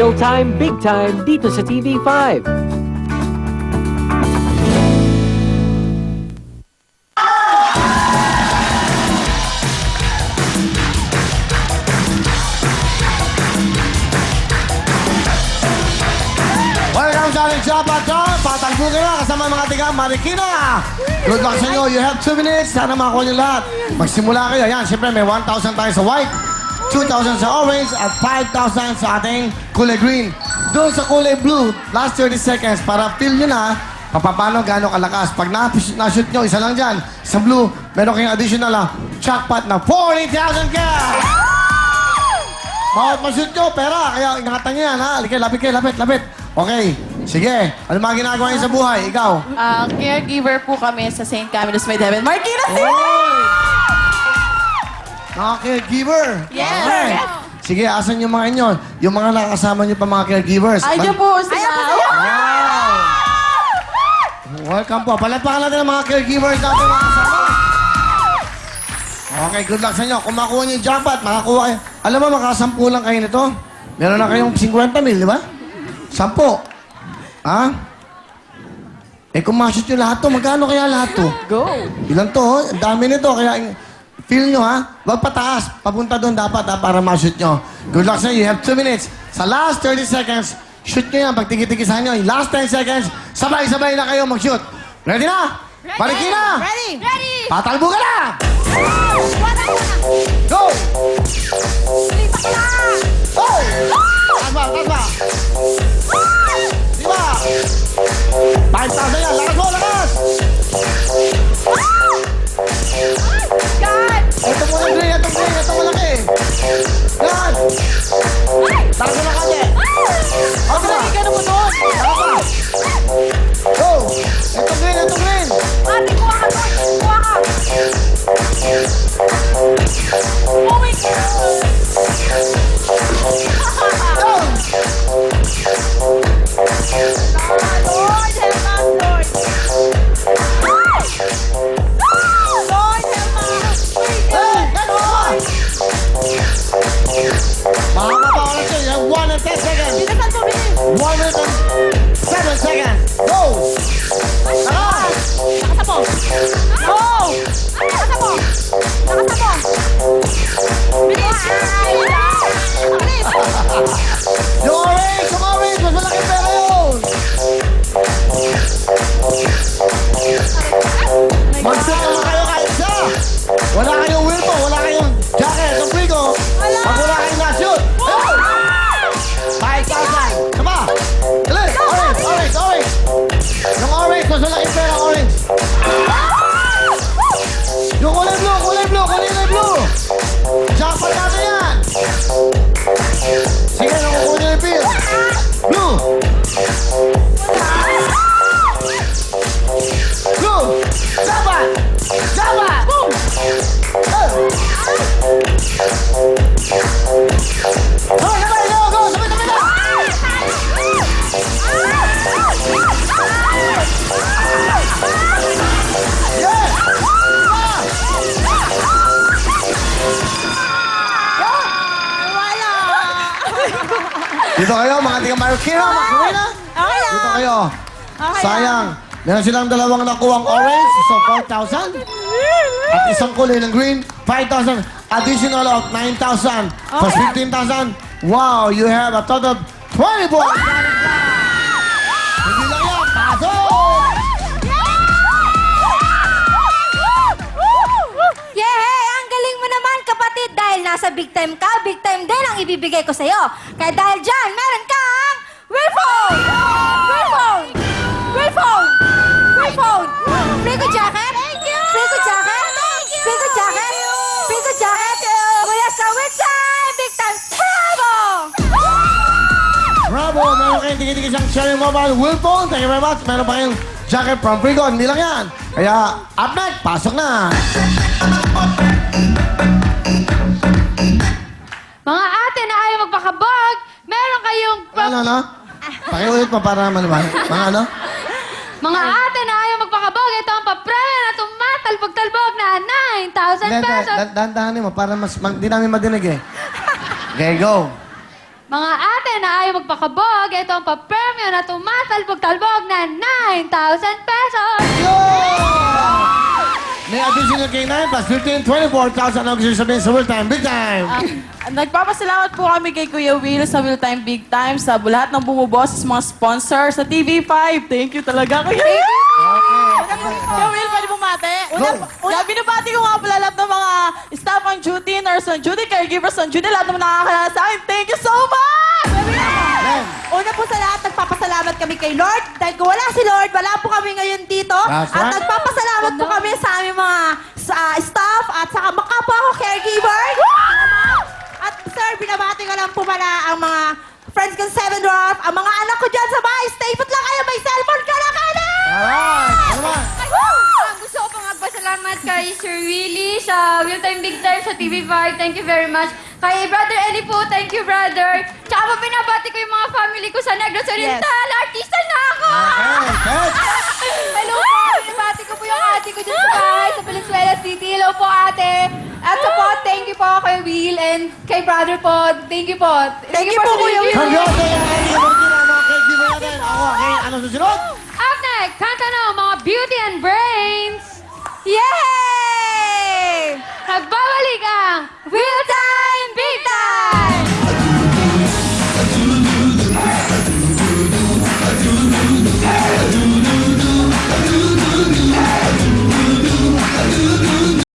Showtime Big Time dito sa TV5. Welcome sa ating Japan Town. Patalbo ka na kasama mga tiga Marikina. Good luck sa inyo. You have 2 minutes. Sana makakuha niyo lahat. Magsimula kayo. Yan, siyempre may 1,000 tayo sa white, 2,000 sa orange, at 5,000 sa ating kulay green. Doon sa kulay blue, last 30 seconds para feel nyo na paano gano'ng kalakas. Pag na-shoot nyo, isa lang dyan. Sa blue, meron kayong additional jackpot na 40,000 cash! Bawat ma-shoot nyo, pera. Kaya ingatan nyo yan, ha? Halika, lapit. Okay, sige. Ano mga ginagawa niyo sa buhay? Ikaw? Caregiver po kami sa St. Camillus May Devil. Marikina City! Mga caregiver? Yes! Okay. Sige, asan yung mga inyo? Yung mga nakakasama niyo pa mga caregivers? Ayun po sila. Wow! Welcome po. Palagpakan natin ang mga caregivers natin mga kasama. Okay, good luck sa inyo. Kung makuha niyo yung jackpot, makakuha kayo. Alam mo, makasampu lang kayo nito. Meron na kayong 50 mil, di ba? 10. Ha? Eh kung ma-shoot nyo lahat to, magkano kaya lahat to? Go! Ilan to, oh? Ang dami nito. Kaya feel nyo, ha? Huwag pataas. Papunta doon dapat, ha? Para ma-shoot nyo. Good luck sa inyo. You have 2 minutes. Sa last 30 seconds, shoot nyo yan. Pag tigitigisan nyo, yung last 10 seconds, sabay-sabay na kayo mag-shoot. Ready na? Marikina! Ready! Patalbo ka na! Go! Go! Taas ba? Diba? 5,000 yan. Lakas mo, lakas! Ito mo ng green, ito malaki. Yan! Taas mo na kanya. Okay na. Gano'n mo doon! Go! Ito green. Ate, kuha ka doon! Kuha ka! Oh my God! Go! Lord, help us, Lord! Lord, help us! Hey! Gano'n! Mahaba pa ulit yun. 1 and 10 seconds. Binasan mo, bilis! 1 minute and 7 seconds. Go! Lakas! Nakasa mo! Go! Nakasa mo! Bilis! Bilis! Yung orange! Mas malaki pera yun! Mag-set naman kayo kahit isa! Wala kayong wilpo, wala kayong jacket, ang frigo. Pag wala kayong na-shoot. Go! 5,000! Sama! Dali! Orange! Yung orange, mas malaki pera, orange. Yung kulay blue! Jackpot natin yan! Sige, nakukuha niyo yung pin. Blue! Jackpot! Boom! Sabay, go! Sabay na! Yes! Dito kayo, mga tiga Marikina, Marikina. Okay lang! Dito kayo. Okay Sayang. Meron silang dalawang nakuwang orange, so 4,000. At isang kulay ng green, 5,000. Additional of 9,000. Plus 15,000. Wow, you have a total of 20 points. Hindi lang yan, pasok! Yehey! Ang galing mo naman, kapatid! Dahil nasa big time ka, big time din ang ibibigay ko sa'yo. Kaya dahil dyan, meron kang Willphone! Free ko jacket? Free ko jacket? Mula sa Witsai! Big time! Bravo! Bravo! Meron kayong tigil-tigil siyang Cherry Mobile Willphone. Thank you very much. Meron pa kayong jacket from Frigo. Hindi lang yan. Kaya, up next, pasok na! Mga ate na ayaw magpakabag, meron kayong... Ano? Pakiulit pa para malaman. Mga ano? Mga ate na ayaw magpakabag, ito ang papremyo na tumatalbog-talbog na 9,000 pesos. Dahan-dahanin mo para di namin madinig eh. Okay, go. Mga ate na ayaw magpakabog, ito ang papremyo na tumatalbog-talbog na 9,000 pesos! May additional K9 plus 15, 24,000. Ano gusto sabihin sa Will Time? Big Time! Nagpapasalamat po kami kay Kuya Will sa Will Time Big Time, sa lahat ng bumuboses, mga sponsors, sa TV5. Thank you talaga, Kuya Will. Kuya Will, pwede bumate? Binabati ko nga pala lahat ng mga staff on duty, nurse on duty, caregivers on duty, lahat ng nakakilala sa akin. Thank you so much! Una po sa lahat, nagpapasalamat kami kay Lord. Dahil kung wala si Lord, wala po kami ngayon dito. That's At right. nagpapasalamat po kami sa aming mga staff at saka makapwa ko caregiver. At sir, binabati ko lang po pala ang mga friends ko sa Seven Dwarf, ang mga anak ko dyan sa bahay. Stay put lang kayo, may cellphone ka na kayo! Alright! Ano ba? Gusto ko pang magpasalamat kay Sir Willie sa Will Time Big Time sa TV5. Thank you very much. Kay Brother Eli po, thank you, brother. Tsaka po binabati ko yung mga family ko sa Negros Oriental. Artista na ako! Hello po! Binabati ko po yung ate ko dyan sa bahay sa Valenzuela City. Hello po, ate. At sa po, thank you po kay Will and kay brother po. Thank you po. Thank you po, Kuya Will. Congratulations! Mga caregiver natin. Ako, okay. Ano susunod? Up next, kanta na mga Beauty and Brains. Yay!